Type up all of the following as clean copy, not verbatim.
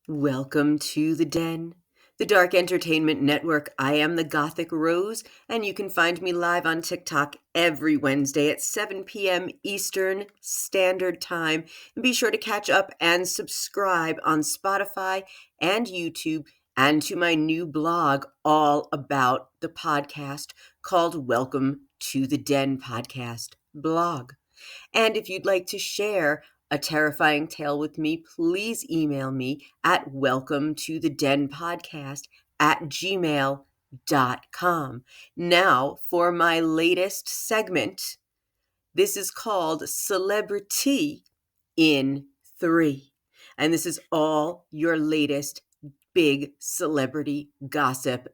Welcome to the Den, the Dark Entertainment Network. I am the Gothic Rose, and you can find me live on TikTok every Wednesday at 7 p.m. Eastern Standard Time. And be sure to catch up and subscribe on Spotify and YouTube and to my new blog all about the podcast called Welcome to the Den Podcast blog. And if you'd like to share a terrifying tale with me, please email me at welcometothedenpodcast@gmail.com. Now, for my latest segment, this is called CelebriT in 3. And this is all your latest big celebrity gossip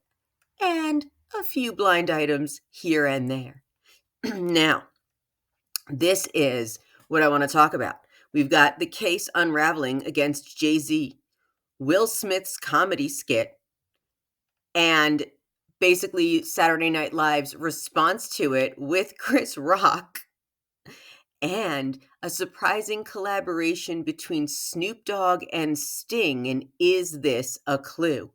and a few blind items here and there. Now, this is what I want to talk about. We've got the case unraveling against Jay-Z, Will Smith's comedy skit, and basically Saturday Night Live's response to it with Chris Rock, and a surprising collaboration between Snoop Dogg and Sting. And is this a clue?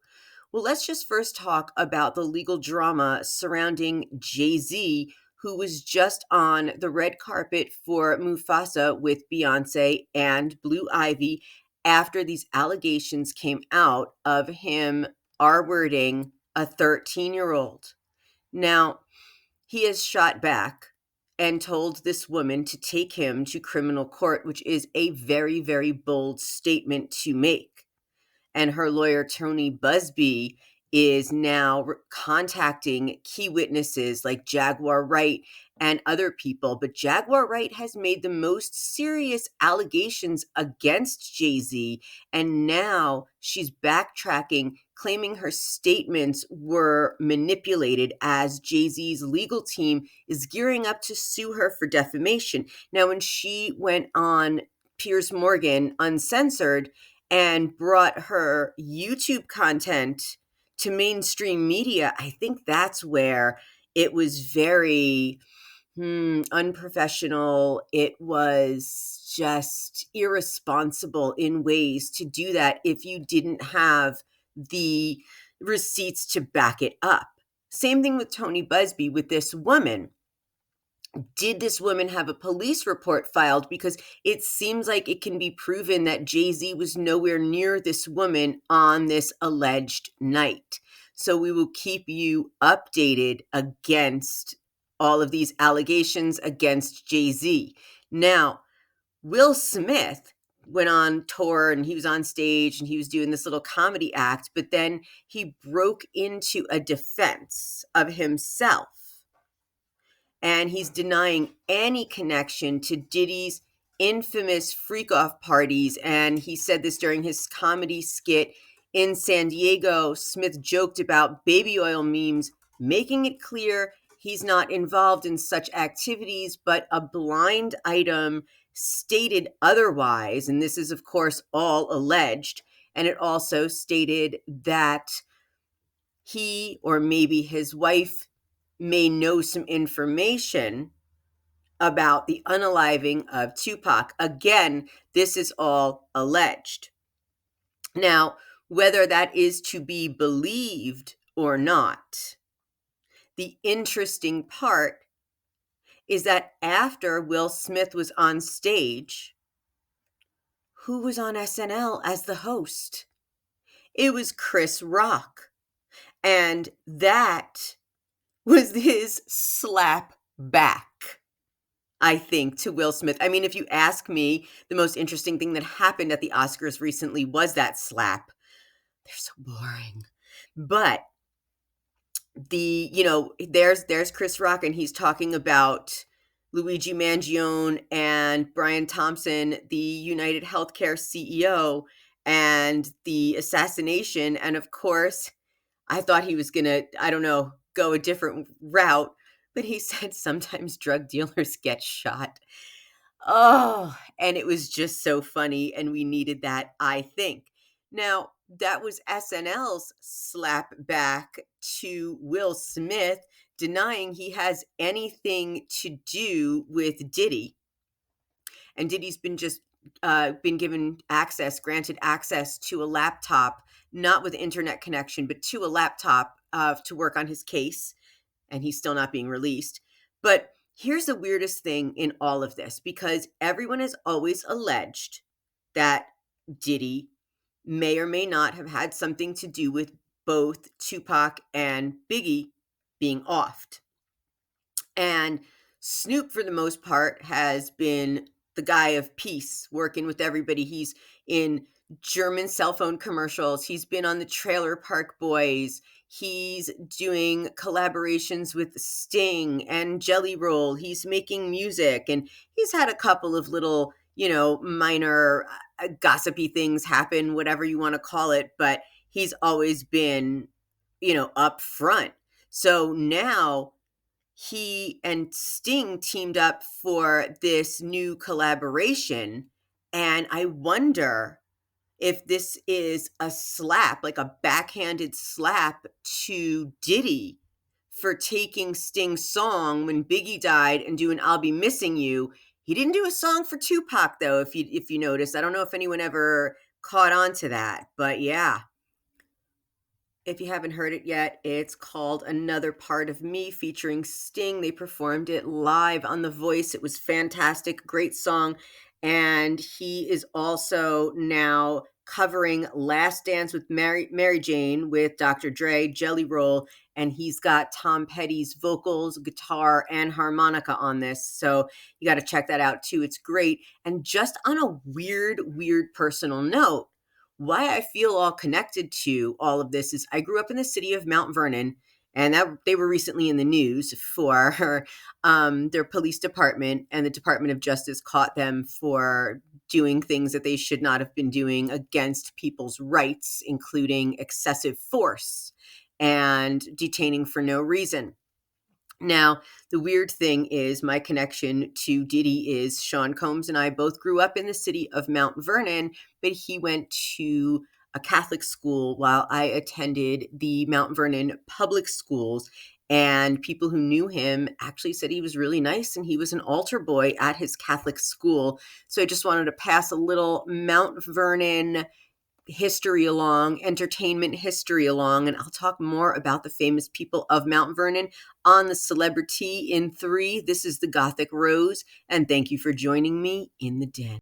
Well, let's just first talk about the legal drama surrounding Jay-Z, who was just on the red carpet for Mufasa with Beyonce and Blue Ivy after these allegations came out of him R-wording a 13-year-old. Now, he has shot back and told this woman to take him to criminal court, which is a very, very bold statement to make. And her lawyer, Tony Busby, is now contacting key witnesses like Jaguar Wright and other people. But Jaguar Wright has made the most serious allegations against Jay-Z, and now she's backtracking, claiming her statements were manipulated as Jay-Z's legal team is gearing up to sue her for defamation. Now, when she went on Piers Morgan Uncensored and brought her YouTube content to mainstream media, I think that's where it was very unprofessional. It was just irresponsible in ways to do that if you didn't have the receipts to back it up. Same thing with Tony Busby with this woman. Did this woman have a police report filed? Because it seems like it can be proven that Jay-Z was nowhere near this woman on this alleged night. So we will keep you updated against all of these allegations against Jay-Z. Now, Will Smith went on tour and he was on stage and he was doing this little comedy act, but then he broke into a defense of himself. And he's denying any connection to Diddy's infamous freak-off parties. And he said this during his comedy skit in San Diego. Smith joked about baby oil memes, making it clear he's not involved in such activities, but a blind item stated otherwise. And this is, of course, all alleged. And it also stated that he, or maybe his wife, may know some information about the unaliving of Tupac. Again, this is all alleged. Now, whether that is to be believed or not, the interesting part is that after Will Smith was on stage, who was on SNL as the host? It was Chris Rock. And that was his slap back, I think, to Will Smith. I mean, if you ask me, the most interesting thing that happened at the Oscars recently was that slap. They're so boring. But there's Chris Rock, and he's talking about Luigi Mangione and Brian Thompson, the United Healthcare CEO, and the assassination. And of course, I thought he was going to, go a different route, but he said sometimes drug dealers get shot. Oh, and it was just so funny, and we needed that, I think. Now, that was SNL's slap back to Will Smith, denying he has anything to do with Diddy. And Diddy's been just granted access to a laptop, not with internet connection, but to a laptop to work on his case, and he's still not being released. But here's the weirdest thing in all of this, because everyone has always alleged that Diddy may or may not have had something to do with both Tupac and Biggie being offed. And Snoop, for the most part, has been the guy of peace, working with everybody. He's in German cell phone commercials. He's been on the Trailer Park Boys. He's doing collaborations with Sting and Jelly Roll. He's making music, and he's had a couple of little, minor gossipy things happen, whatever you want to call it, but he's always been, up front. So now he and Sting teamed up for this new collaboration. And I wonder if this is a slap, like a backhanded slap to Diddy for taking Sting's song when Biggie died and doing I'll Be Missing You. He didn't do a song for Tupac, though, if you notice. I don't know if anyone ever caught on to that, but yeah. If you haven't heard it yet, it's called Another Part of Me featuring Sting. They performed it live on The Voice. It was fantastic, great song. And he is also now covering Last Dance with Mary Jane with Dr. Dre, Jelly Roll, and he's got Tom Petty's vocals, guitar, and harmonica on this. So you got to check that out too. It's great. And just on a weird personal note, why I feel all connected to all of this is I grew up in the city of Mount Vernon, and that they were recently in the news for their police department, and the Department of Justice caught them for doing things that they should not have been doing against people's rights, including excessive force and detaining for no reason. Now, the weird thing is my connection to Diddy is Sean Combs and I both grew up in the city of Mount Vernon, but he went to a Catholic school while I attended the Mount Vernon public schools. And people who knew him actually said he was really nice and he was an altar boy at his Catholic school. So I just wanted to pass a little Mount Vernon history along, entertainment history along, and I'll talk more about the famous people of Mount Vernon on the CelebriT in 3. This is the Gothic Rose, and thank you for joining me in the den.